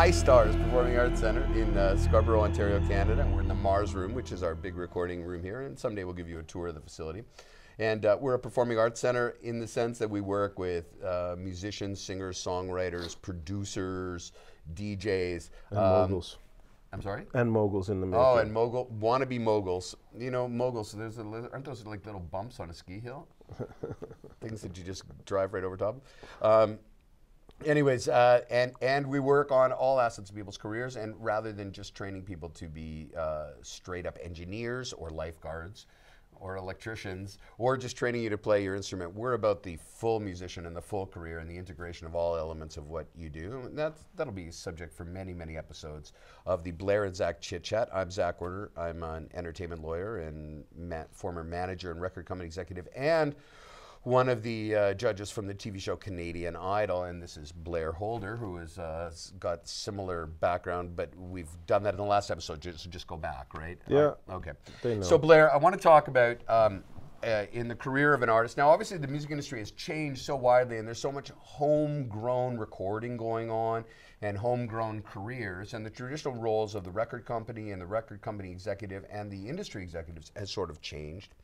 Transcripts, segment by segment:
iStars Performing Arts Centre in Scarborough, Ontario, Canada. And we're in the Mars Room, which is our big recording room here. And someday we'll give you a tour of the facility. And we're a performing arts center in the sense that we work with musicians, singers, songwriters, producers, DJs. And moguls. I'm sorry? And moguls in the making. Oh, and wannabe moguls. You know, moguls, aren't those like little bumps on a ski hill? Things that you just drive right over top of. Anyways, and we work on all aspects of people's careers, and rather than just training people to be straight up engineers or lifeguards or electricians, or just training you to play your instrument, we're about the full musician and the full career and the integration of all elements of what you do. And that'll be a subject for many, many episodes of the Blair and Zack Chit Chat. I'm Zack Werner. I'm an entertainment lawyer and former manager and record company executive, and one of the judges from the TV show Canadian Idol, and this is Blair Holder, who has got similar background, but we've done that in the last episode, so just go back, right? Yeah. Okay. They know. So Blair, I want to talk about in the career of an artist. Now, obviously, the music industry has changed so widely, and there's so much homegrown recording going on, and homegrown careers, and the traditional roles of the record company and the record company executive and the industry executives has sort of changed.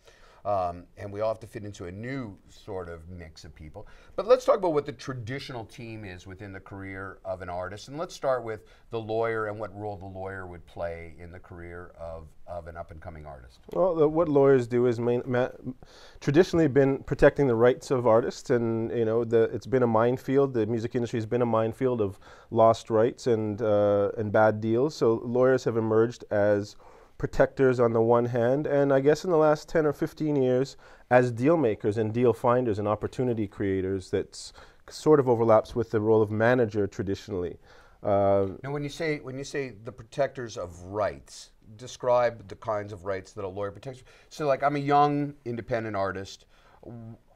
And we all have to fit into a new sort of mix of people. But let's talk about what the traditional team is within the career of an artist. And let's start with the lawyer and what role the lawyer would play in the career of an up-and-coming artist. Well, what lawyers do is traditionally been protecting the rights of artists, and you know it's been a minefield. The music industry has been a minefield of lost rights and bad deals. So lawyers have emerged as protectors on the one hand, and I guess in the last 10 or 15 years as deal makers and deal finders and opportunity creators. That's sort of overlaps with the role of manager traditionally. Now when you say the protectors of rights, describe the kinds of rights that a lawyer protects. So like, I'm a young independent artist.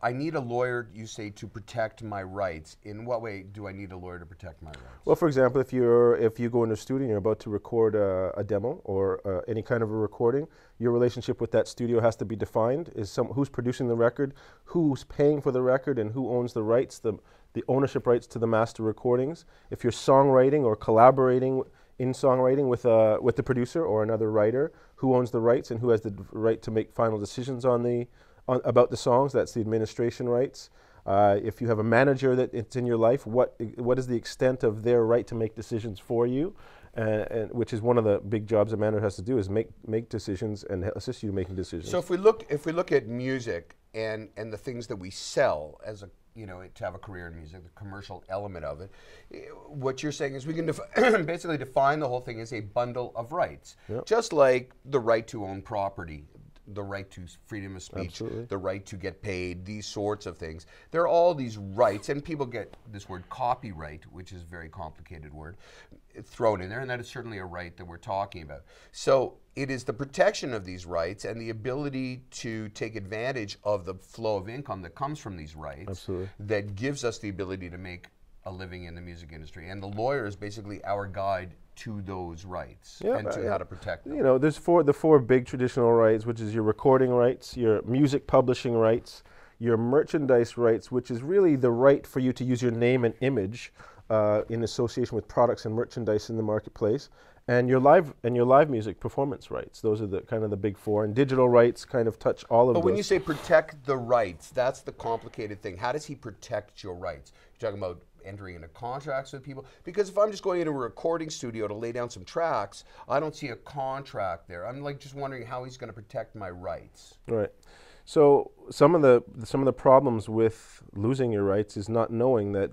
I need a lawyer, you say, to protect my rights. In what way do I need a lawyer to protect my rights? Well, for example, if you go into a studio and you're about to record a demo or any kind of a recording, your relationship with that studio has to be defined. Who's producing the record, who's paying for the record, and who owns the rights, the ownership rights to the master recordings. If you're songwriting or collaborating in songwriting with the producer or another writer, who owns the rights and who has the right to make final decisions about the songs? That's the administration rights. If you have a manager that it's in your life, what is the extent of their right to make decisions for you? And which is one of the big jobs a manager has to do, is make decisions and assist you in making decisions. So if we look at music and the things that we sell as a to have a career in music, the commercial element of it, what you're saying is we can basically define the whole thing as a bundle of rights, just like the right to own property, the right to freedom of speech, Absolutely. The right to get paid, these sorts of things. There are all these rights, and people get this word copyright, which is a very complicated word, thrown in there, and that is certainly a right that we're talking about. So it is the protection of these rights and the ability to take advantage of the flow of income that comes from these rights Absolutely. that gives us the ability to make a living in the music industry. And the lawyer is basically our guide to those rights and to how to protect them. You know, there's the four big traditional rights, which is your recording rights, your music publishing rights, your merchandise rights, which is really the right for you to use your name and image in association with products and merchandise in the marketplace, and your live music performance rights. Those are the kind of the big four, and digital rights kind of touch all of those. But when you say protect the rights, that's the complicated thing. How does he protect your rights? You're talking about entering into contracts with people? Because if I'm just going into a recording studio to lay down some tracks, I don't see a contract there. I'm like just wondering how he's going to protect my rights. Right. So some of the problems with losing your rights is not knowing that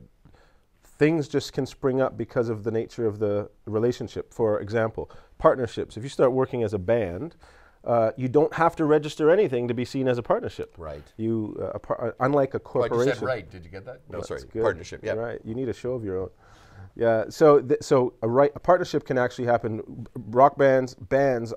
things just can spring up because of the nature of the relationship. For example, partnerships. If you start working as a band, you don't have to register anything to be seen as a partnership. Right. Unlike a corporation. Oh, you said right. Did you get that? No, That's sorry. good. Partnership. Yeah. Right. You need a show of your own. Yeah. So a partnership can actually happen. Rock bands,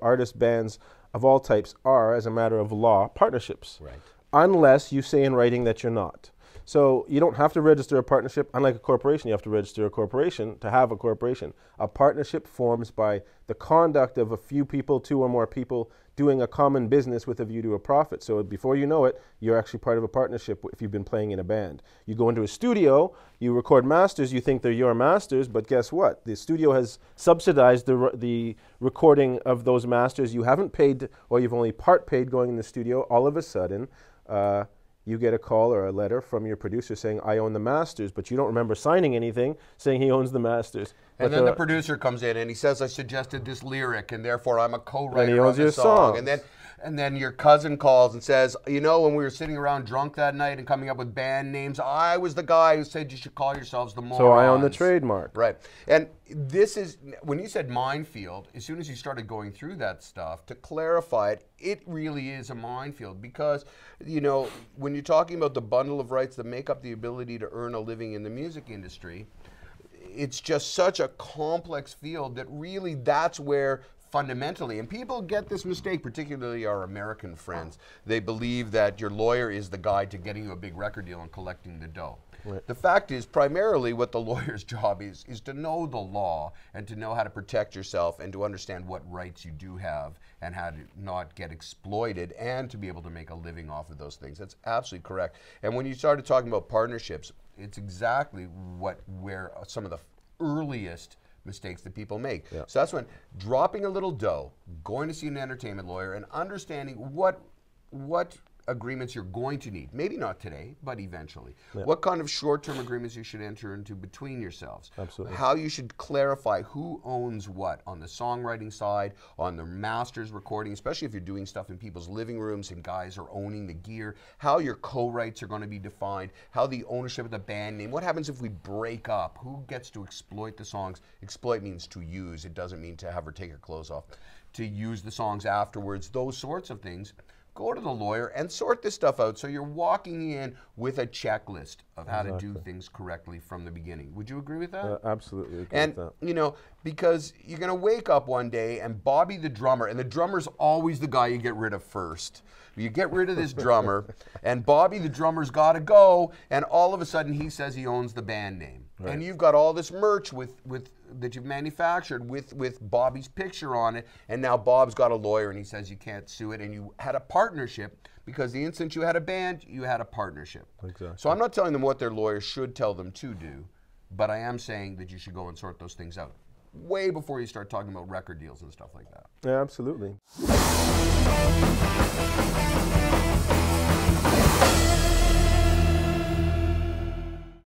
artist bands of all types are, as a matter of law, partnerships. Right. Unless you say in writing that you're not. So you don't have to register a partnership. Unlike a corporation, you have to register a corporation to have a corporation. A partnership forms by the conduct of a few people, two or more people, doing a common business with a view to a profit. So before you know it, you're actually part of a partnership if you've been playing in a band. You go into a studio, you record masters, you think they're your masters, but guess what? The studio has subsidized the recording of those masters. You haven't paid, or you've only part paid going in the studio. All of a sudden, you get a call or a letter from your producer saying, I own the masters, but you don't remember signing anything saying he owns the masters. And then the producer comes in and he says, I suggested this lyric, and therefore I'm a co-writer on this song. And then your cousin calls and says, you know, when we were sitting around drunk that night and coming up with band names, I was the guy who said you should call yourselves the Morons. So I own the trademark. Right. And this is, when you said minefield, as soon as you started going through that stuff, to clarify it, it really is a minefield because, you know, when you're talking about the bundle of rights that make up the ability to earn a living in the music industry, it's just such a complex field that really that's where fundamentally, and people get this mistake, particularly our American friends, they believe that your lawyer is the guide to getting you a big record deal and collecting the dough. Right. The fact is, primarily what the lawyer's job is to know the law and to know how to protect yourself and to understand what rights you do have and how to not get exploited and to be able to make a living off of those things. That's absolutely correct. And when you started talking about partnerships, it's exactly where some of the earliest mistakes that people make. Yeah. So that's when dropping a little dough, going to see an entertainment lawyer, and understanding what agreements you're going to need. Maybe not today, but eventually. Yeah. What kind of short-term agreements you should enter into between yourselves. Absolutely. How you should clarify who owns what on the songwriting side, on the masters recording, especially if you're doing stuff in people's living rooms and guys are owning the gear, how your co-writes are going to be defined, how the ownership of the band name, what happens if we break up, who gets to exploit the songs. Exploit means to use, it doesn't mean to have her take her clothes off. To use the songs afterwards, those sorts of things. Go to the lawyer and sort this stuff out so you're walking in with a checklist of how to do things correctly from the beginning. Would you agree with that? Absolutely agree with that. You know, because you're going to wake up one day and Bobby the drummer, and the drummer's always the guy you get rid of first. You get rid of this drummer, and Bobby the drummer's got to go, and all of a sudden he says he owns the band name. Right. And you've got all this merch that you've manufactured with Bobby's picture on it, and now Bob's got a lawyer and he says you can't sue it, and you had a partnership because the instant you had a band, you had a partnership. Exactly. So I'm not telling them what their lawyer should tell them to do, but I am saying that you should go and sort those things out way before you start talking about record deals and stuff like that. Yeah, absolutely.